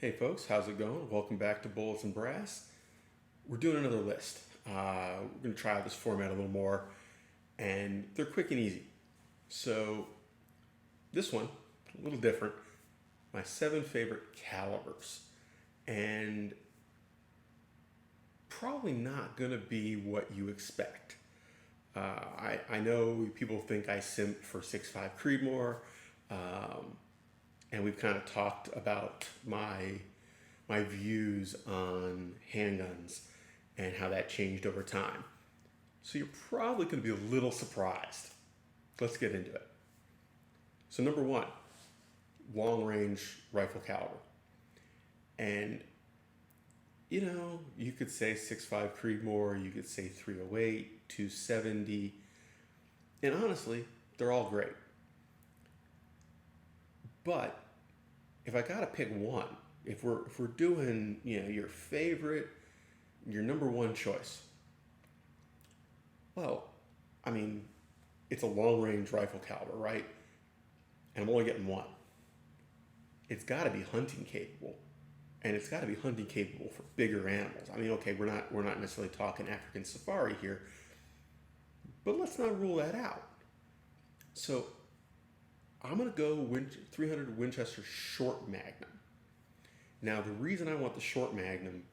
Hey folks, how's it going? Welcome back to Bullets and Brass. We're doing another list. We're going to try out this format a little more, and they're quick and easy. So, this one, a little different. My 7 favorite calibers. And probably not going to be what you expect. I know people think I simp for 6.5 Creedmoor, um, and we've kind of talked about my views on handguns and how that changed over time. So you're probably going to be a little surprised. Let's get into it. So number one, long range rifle caliber. And you could say 6.5 Creedmoor, you could say 308, 270, and honestly, they're all great. But if I gotta pick one, if we're doing your favorite, your number one choice, well, I mean, it's a long range rifle caliber, right? And I'm only getting one. It's got to be hunting capable, and it's got to be hunting capable for bigger animals. I mean, okay, we're not necessarily talking African safari here, but let's not rule that out. So I'm gonna go 300 Winchester short Magnum. Now, the reason I want the short Magnum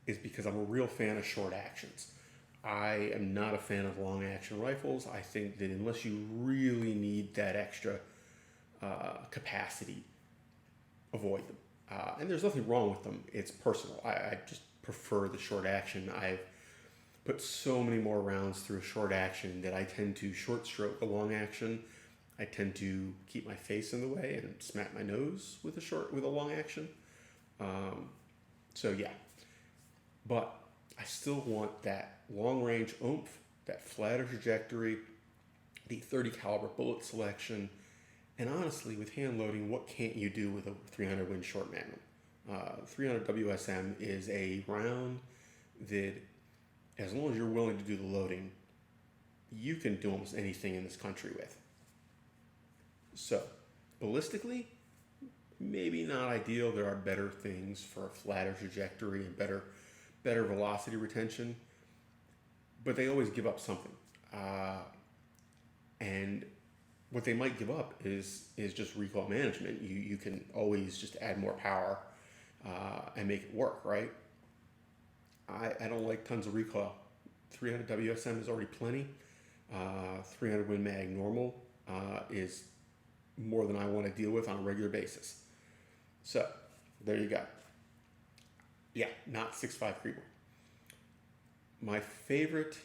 is because I'm a real fan of short actions. I am not a fan of long action rifles. I think that unless you really need that extra capacity, avoid them. And there's nothing wrong with them. It's personal. I just prefer the short action. I've put so many more rounds through a short action that I tend to short stroke a long action. I tend to keep my face in the way and smack my nose with a long action. Um, so yeah, but I still want that long range oomph, that flatter trajectory, the 30 caliber bullet selection, and honestly, with hand loading, what can't you do with a 300 Win Short Magnum? 300 WSM is a round that, as long as you're willing to do the loading, you can do almost anything in this country with. So, ballistically, maybe not ideal. There are better things for a flatter trajectory and better velocity retention, but they always give up something. And what they might give up is just recoil management. You can always just add more power and make it work, right? I don't like tons of recoil. 300 WSM is already plenty. 300 Win Mag normal is more than I want to deal with on a regular basis. So there you go. Yeah, not 6.5 Creedmoor. My favorite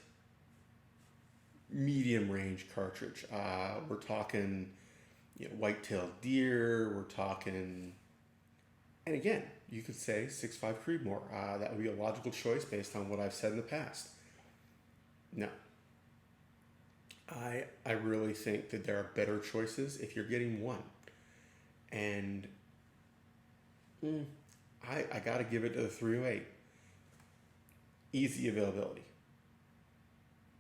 medium range cartridge. We're talking white-tailed deer. We're talking, and again, you could say 6.5 Creedmoor. That would be a logical choice based on what I've said in the past. No, I really think that there are better choices if you're getting one, and I got to give it to the 308. Easy availability.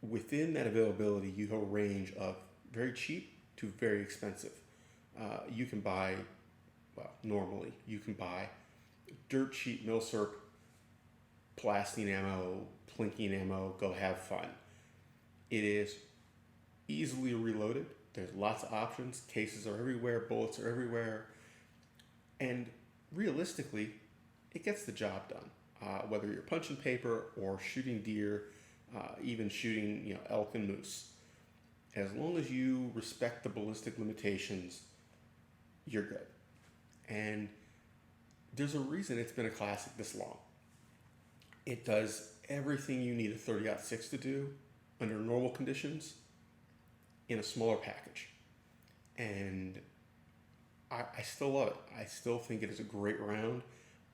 Within that availability, you have a range of very cheap to very expensive. You can buy, well, normally, you can buy dirt cheap milsurp, plastine ammo, plinking ammo, go have fun. It is easily reloaded. There's lots of options. Cases are everywhere, bullets are everywhere, and realistically, it gets the job done. Whether you're punching paper or shooting deer, even shooting elk and moose, as long as you respect the ballistic limitations, you're good. And there's a reason it's been a classic this long. It does everything you need a 30-06 to do under normal conditions in a smaller package. And I still love it. I still think it is a great round.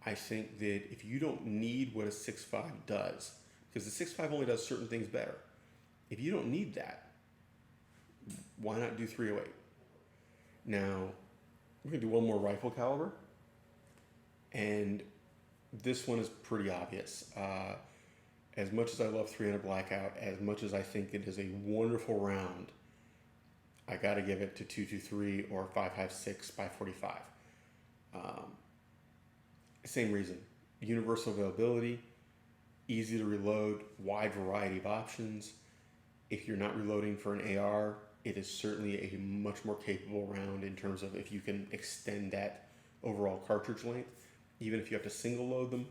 I think that if you don't need what a 6.5 does, because the 6.5 only does certain things better, if you don't need that, why not do 308? Now, we're going to do one more rifle caliber, and this one is pretty obvious. As much as I love 300 Blackout, as much as I think it is a wonderful round, I got to give it to 223 or 5.56 by 45. Same reason. Universal availability, easy to reload, wide variety of options. If you're not reloading for an AR, it is certainly a much more capable round in terms of if you can extend that overall cartridge length, even if you have to single load them.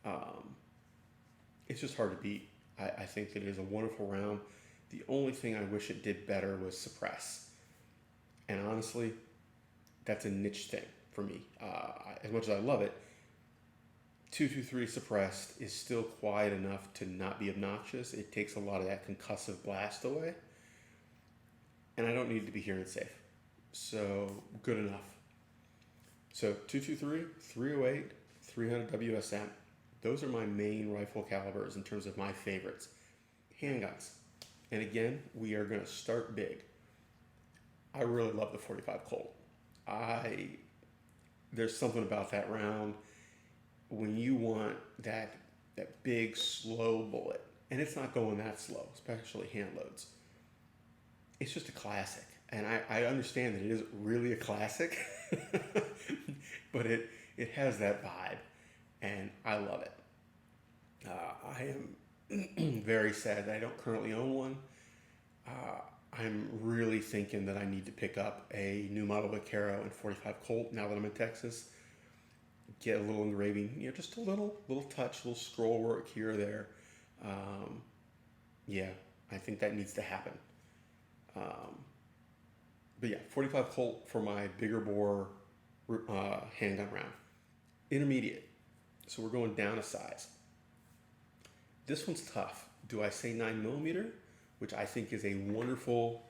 Um, it's just hard to beat. I think that it is a wonderful round. The only thing I wish it did better was suppress. And honestly, that's a niche thing for me. As much as I love it, 223 suppressed is still quiet enough to not be obnoxious. It takes a lot of that concussive blast away. And I don't need to be hearing safe. So, good enough. So, 223, 308, 300 WSM. Those are my main rifle calibers in terms of my favorites. Handguns. And again, we are going to start big. I really love the 45 Colt. There's something about that round when you want that big slow bullet, and it's not going that slow, especially hand loads. It's just a classic, and I understand that it isn't really a classic, but it has that vibe, and I love it. I am very sad that I don't currently own one. I'm really thinking that I need to pick up a new model Vaquero and 45 Colt now that I'm in Texas. Get a little engraving, just a little touch, little scroll work here or there. Yeah, I think that needs to happen. But yeah, 45 Colt for my bigger bore handgun round. Intermediate, so we're going down a size. This one's tough. Do I say 9mm, which I think is a wonderful,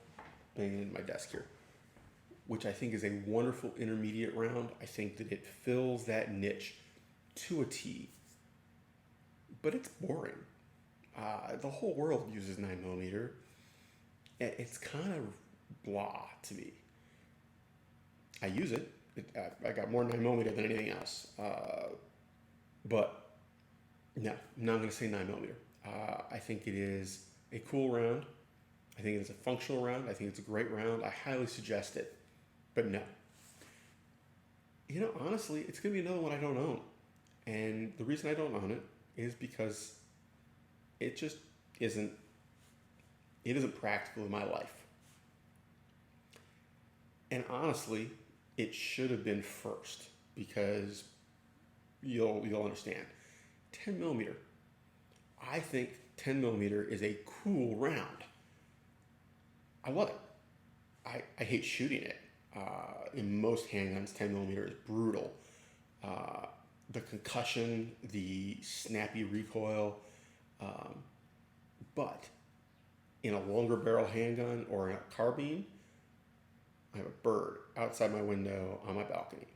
banging in my desk here, which I think is a wonderful intermediate round. I think that it fills that niche to a T, but it's boring. The whole world uses 9mm. It's kind of blah to me. I use it. I got more 9mm than anything else. But no, I'm not going to say 9mm. I think it is a cool round. I think it's a functional round. I think it's a great round. I highly suggest it. But no. Honestly, it's going to be another one I don't own. And the reason I don't own it is because it just isn't practical in my life. And honestly, it should have been first because you'll understand. 10mm. I think 10mm is a cool round. I love it. I hate shooting it. In most handguns, 10mm is brutal. The concussion, the snappy recoil, but in a longer barrel handgun or in a carbine, I have a bird outside my window on my balcony,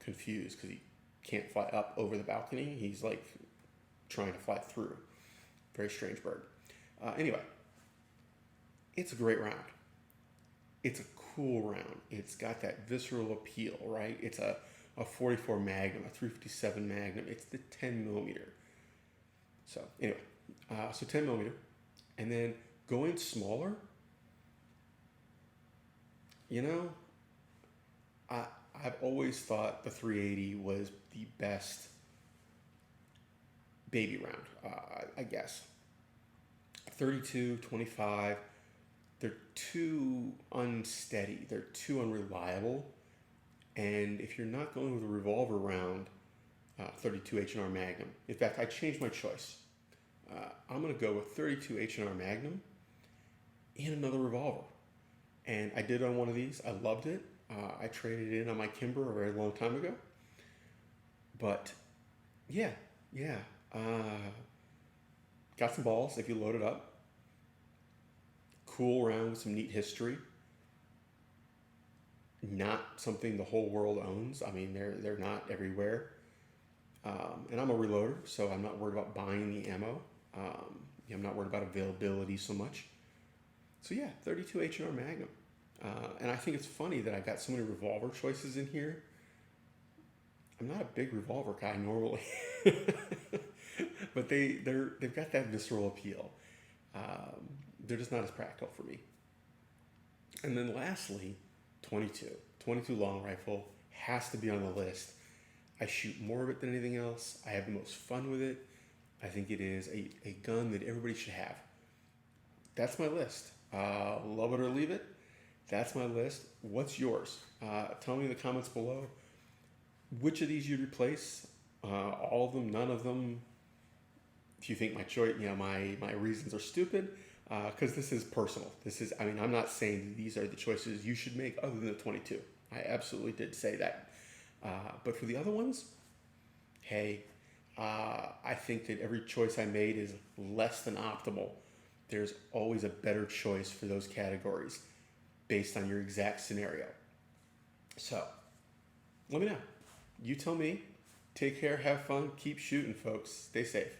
confused because he can't fly up over the balcony. He's trying to fly through. Very strange bird. Anyway, it's a great round. It's a cool round. It's got that visceral appeal, right? It's a 44 Magnum, a 357 Magnum. It's the 10mm. So anyway, so 10mm. And then going smaller, I've always thought the 380 was the best baby round, I guess. 32, 25, they're too unsteady. They're too unreliable. And if you're not going with a revolver round, 32 H&R Magnum. In fact, I changed my choice. I'm going to go with 32 H&R Magnum and another revolver. And I did on one of these. I loved it. I traded it in on my Kimber a very long time ago. But yeah. Got some balls if you load it up. Cool round with some neat history. Not something the whole world owns. I mean, they're not everywhere. And I'm a reloader, so I'm not worried about buying the ammo. I'm not worried about availability so much. So yeah, 32 H&R Magnum. And I think it's funny that I've got so many revolver choices in here. I'm not a big revolver guy normally, but they've got that visceral appeal. They're just not as practical for me. And then lastly, 22 long rifle has to be on the list. I shoot more of it than anything else. I have the most fun with it. I think it is a gun that everybody should have. That's my list. Love it or leave it. That's my list. What's yours? Tell me in the comments below which of these you'd replace. All of them, none of them. If you think my choice, my reasons are stupid, because this is personal. I'm not saying that these are the choices you should make other than the 22. I absolutely did say that. But for the other ones, hey, I think that every choice I made is less than optimal. There's always a better choice for those categories based on your exact scenario. So, let me know. You tell me. Take care, have fun, keep shooting, folks. Stay safe.